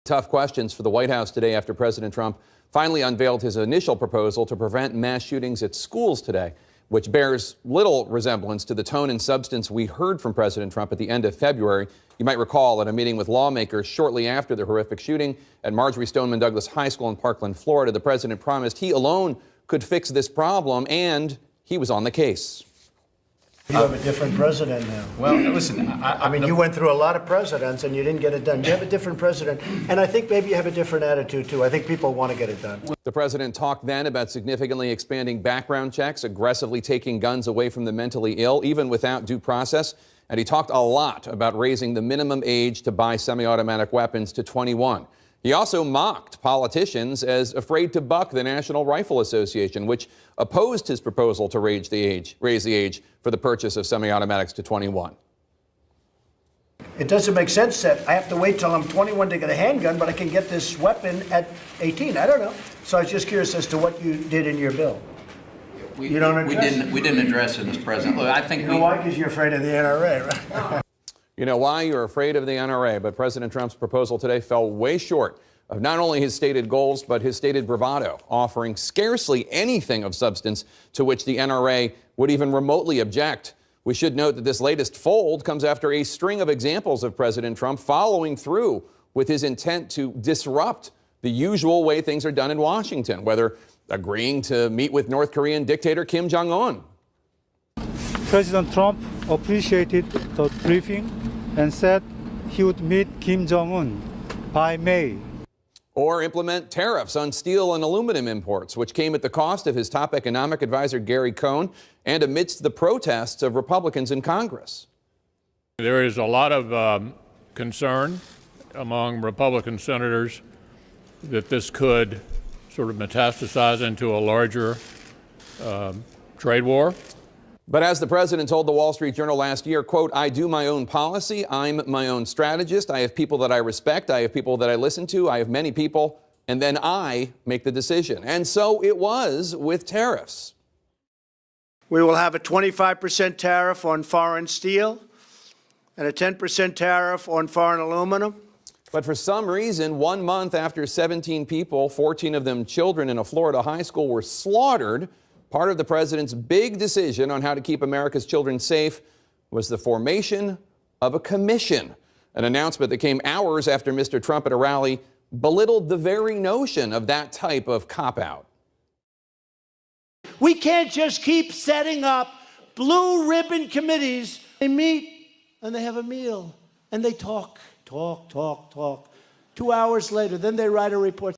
Tough questions for the White House today after President Trump finally unveiled his initial proposal to prevent mass shootings at schools today, which bears little resemblance to the tone and substance we heard from President Trump at the end of February. You might recall at a meeting with lawmakers shortly after the horrific shooting at Marjorie Stoneman Douglas High School in Parkland, Florida, the president promised he alone could fix this problem, and he was on the case. You have a different president now. Well, listen, I mean, you went through a lot of presidents and you didn't get it done. You have a different president, and I think maybe you have a different attitude, too. I think people want to get it done. The president talked then about significantly expanding background checks, aggressively taking guns away from the mentally ill, even without due process. And he talked a lot about raising the minimum age to buy semi-automatic weapons to 21. He also mocked politicians as afraid to buck the National Rifle Association, which opposed his proposal to raise the age for the purchase of semi-automatics to 21. It doesn't make sense that I have to wait till I'm 21 to get a handgun, but I can get this weapon at 18. I don't know. So I was just curious as to what you did in your bill. You don't address we didn't address it, Mr. President. Look, I think you know why? Because you're afraid of the NRA, right? You know why? You're afraid of the NRA, but President Trump's proposal today fell way short of not only his stated goals, but his stated bravado, offering scarcely anything of substance to which the NRA would even remotely object. We should note that this latest fold comes after a string of examples of President Trump following through with his intent to disrupt the usual way things are done in Washington, whether agreeing to meet with North Korean dictator Kim Jong-un. President Trump appreciated the briefing and said he would meet Kim Jong-un by May. Or implement tariffs on steel and aluminum imports, which came at the cost of his top economic advisor, Gary Cohn, and amidst the protests of Republicans in Congress. There is a lot of concern among Republican senators that this could sort of metastasize into a larger trade war. But as the president told the Wall Street Journal last year, quote, I do my own policy. I'm my own strategist. I have people that I respect. I have people that I listen to. I have many people. And then I make the decision. And so it was with tariffs. We will have a 25% tariff on foreign steel and a 10% tariff on foreign aluminum. But for some reason, 1 month after 17 people, 14 of them children in a Florida high school, were slaughtered, part of the president's big decision on how to keep America's children safe was the formation of a commission, an announcement that came hours after Mr. Trump at a rally belittled the very notion of that type of cop-out. We can't just keep setting up blue ribbon committees. They meet and they have a meal and they talk. 2 hours later, then they write a report.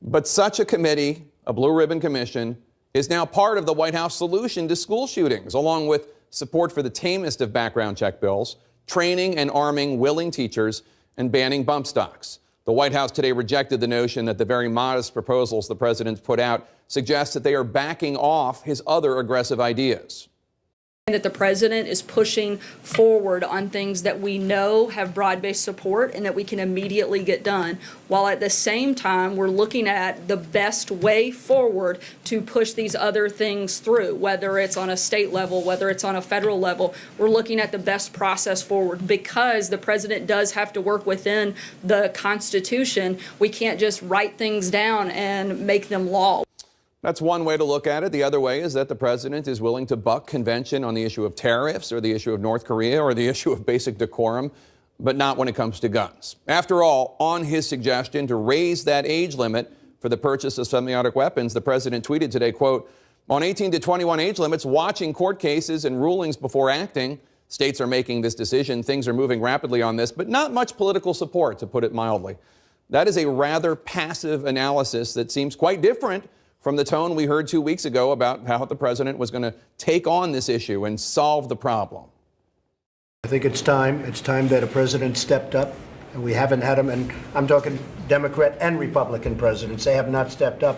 But such a committee, a blue ribbon commission, is now part of the White House solution to school shootings, along with support for the tamest of background check bills, training and arming willing teachers, and banning bump stocks. The White House today rejected the notion that the very modest proposals the president put out suggest that they are backing off his other aggressive ideas. That the president is pushing forward on things that we know have broad-based support and that we can immediately get done, while at the same time we're looking at the best way forward to push these other things through, whether it's on a state level, whether it's on a federal level. We're looking at the best process forward because the president does have to work within the Constitution. We can't just write things down and make them law. That's one way to look at it. The other way is that the president is willing to buck convention on the issue of tariffs or the issue of North Korea or the issue of basic decorum, but not when it comes to guns. After all, on his suggestion to raise that age limit for the purchase of semi-automatic weapons, the president tweeted today, quote, on 18 to 21 age limits, watching court cases and rulings before acting. States are making this decision. Things are moving rapidly on this, but not much political support, to put it mildly. That is a rather passive analysis that seems quite different from the tone we heard 2 weeks ago about how the president was going to take on this issue and solve the problem. I think it's time that a president stepped up, and we haven't had him, and I'm talking Democrat and Republican presidents. They have not stepped up.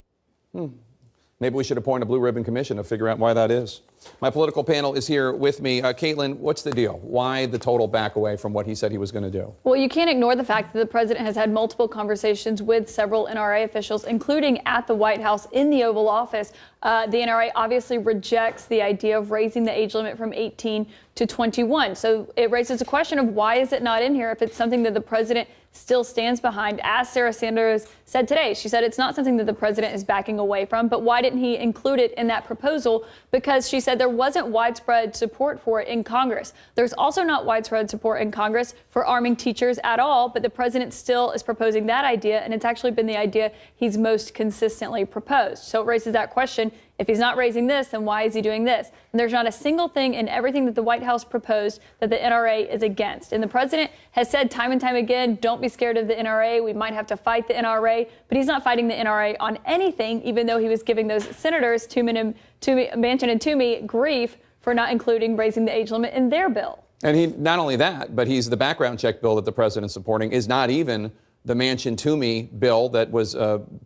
Maybe we should appoint a blue ribbon commission to figure out why that is. My political panel is here with me. Caitlin, what's the deal? Why the total back away from what he said he was going to do? Well, you can't ignore the fact that the president has had multiple conversations with several NRA officials, including at the White House in the Oval Office. The NRA obviously rejects the idea of raising the age limit from 18 to 21. So it raises a question of why is it not in here if it's something that the president still stands behind. As Sarah Sanders said today, she said it's not something that the president is backing away from, but why didn't he include it in that proposal? Because she said there wasn't widespread support for it in Congress. There's also not widespread support in Congress for arming teachers at all, but the president still is proposing that idea, and it's actually been the idea he's most consistently proposed. So it raises that question. If he's not raising this, then why is he doing this? And there's not a single thing in everything that the White House proposed that the NRA is against. And the president has said time and time again, don't be scared of the NRA. We might have to fight the NRA. But he's not fighting the NRA on anything, even though he was giving those senators, Manchin and Toomey, grief for not including raising the age limit in their bill. And he not only that, but the background check bill that the president's supporting is not even the Manchin-Toomey bill that was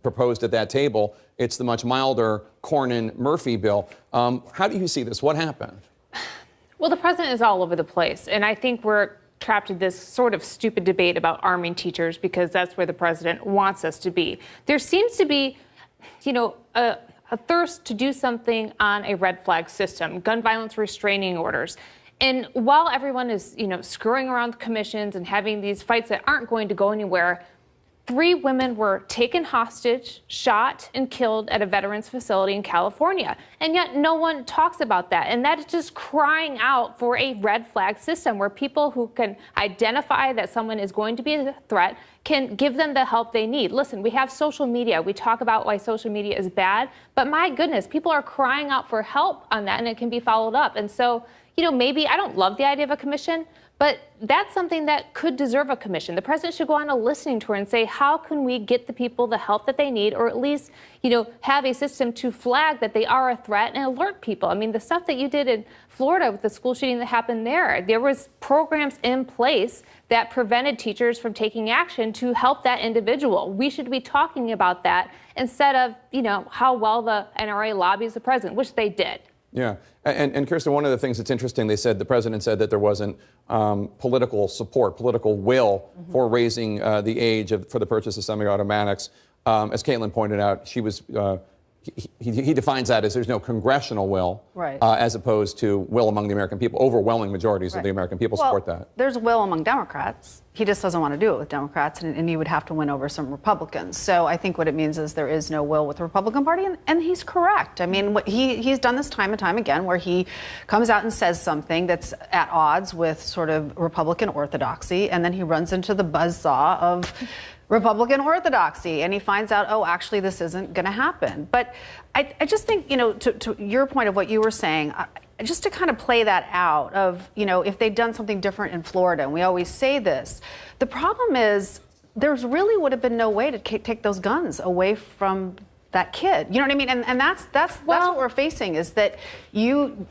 proposed at that table. It's the much milder Cornyn-Murphy bill. How do you see this? What happened? Well, the president is all over the place. And I think we're trapped in this sort of stupid debate about arming teachers because that's where the president wants us to be. There seems to be, a thirst to do something on a red flag system, gun violence restraining orders. And while everyone is, screwing around the commissions and having these fights that aren't going to go anywhere, 3 women were taken hostage, shot, and killed at a veterans facility in California. And yet no one talks about that. And that is just crying out for a red flag system where people who can identify that someone is going to be a threat can give them the help they need. Listen, we have social media. We talk about why social media is bad. But my goodness, people are crying out for help on that, and it can be followed up. And so, maybe I don't love the idea of a commission, but that's something that could deserve a commission. The president should go on a listening tour and say, how can we get the people the help that they need, or at least, have a system to flag that they are a threat and alert people. I mean, the stuff that you did in Florida with the school shooting that happened there was programs in place that prevented teachers from taking action to help that individual. We should be talking about that instead of, how well the NRA lobbies the president, which they did. Yeah. And Kirsten, one of the things that's interesting, the president said that there wasn't political support, political will for raising the age for the purchase of semi-automatics. As Caitlin pointed out, he defines that as there's no congressional will, right, as opposed to will among the American people. Overwhelming majorities of the American people support that. There's will among Democrats. He just doesn't want to do it with Democrats, and he would have to win over some Republicans. So I think what it means is there is no will with the Republican Party, and he's correct. I mean, he's done this time and time again where he comes out and says something that's at odds with sort of Republican orthodoxy, and then he runs into the buzzsaw of Republican orthodoxy, and he finds out, oh, actually, this isn't going to happen. But I just think, to your point of what you were saying, just to kind of play that out of, if they'd done something different in Florida, and we always say this, the problem is there's really would have been no way to take those guns away from that kid. You know what I mean? And that's what we're facing, is that you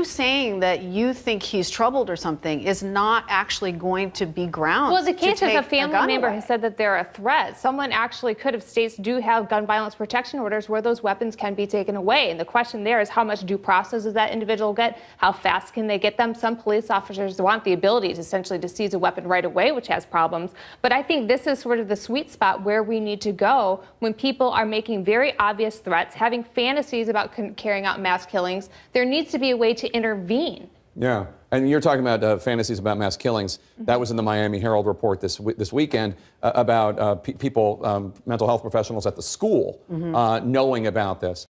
saying that you think he's troubled or something is not actually going to be grounds. Well, the case is a family member away. Has said that they're a threat. Someone actually could have, states do have gun violence protection orders where those weapons can be taken away. And the question there is how much due process does that individual get? How fast can they get them? Some police officers want the ability to essentially to seize a weapon right away, which has problems. But I think this is sort of the sweet spot where we need to go when people are making very obvious threats, having fantasies about carrying out mass killings. There needs to be a way to intervene. Yeah, and you're talking about fantasies about mass killings. That was in the Miami Herald report this weekend about people, mental health professionals at the school knowing about this.